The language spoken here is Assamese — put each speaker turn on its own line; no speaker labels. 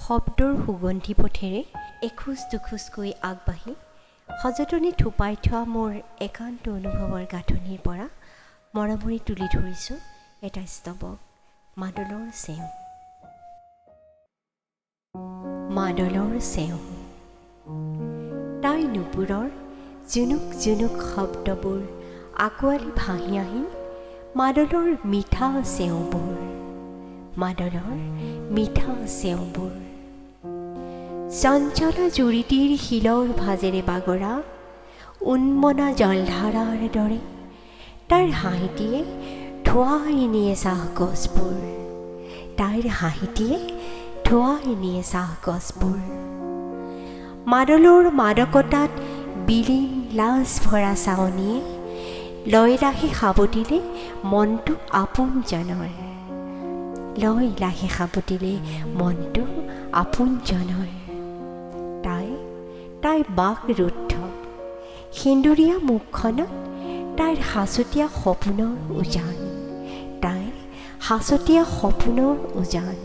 শব্দৰ সুগন্ধি পথেৰে এখোজ দুখোজকৈ আগবাঢ়ি সযতনে থোপাই থোৱা মোৰ একান্ত অনুভৱৰ গাঁথনিৰ পৰা মৰামৰি তুলি ধৰিছোঁ এটা স্তৱক মাদলৰ চেওঁ। মাদলৰ চেওঁ। তাই নুপুৰৰ জুনুক জুনুক শব্দবোৰ আঁকোৱালি ভাহি আহিল মাদলৰ মিঠা চেওঁবোৰ। মাদলৰ মিঠা চেওঁবোৰ। চঞ্চলা জুৰিটিৰ শিলৰ ভাজেৰে বাগৰা উন্মনা জলধাৰাৰ দৰে তাইৰ হাঁহিটিয়ে ধোৱাই নিয়ে চাহ গছবোৰ। তাইৰ হাঁহিটিয়ে ধোৱাই নিয়ে চাহ গছবোৰ। মাদলৰ মাদকতাত বিলীন লাজ ভৰা চাৱনীয়ে লয় লাহে সাবটিলে মনটো আপোনজনৰ। লয় লাহে সাবটিলে মনটো আপোনজনৰ। তাই বাকৰুদ্ধ সেন্দুৰীয়া মুখখনত তাইৰ সাঁচতীয়া সপোনৰ উজান। তাইৰ সাঁচতীয়া সপোনৰ উজান।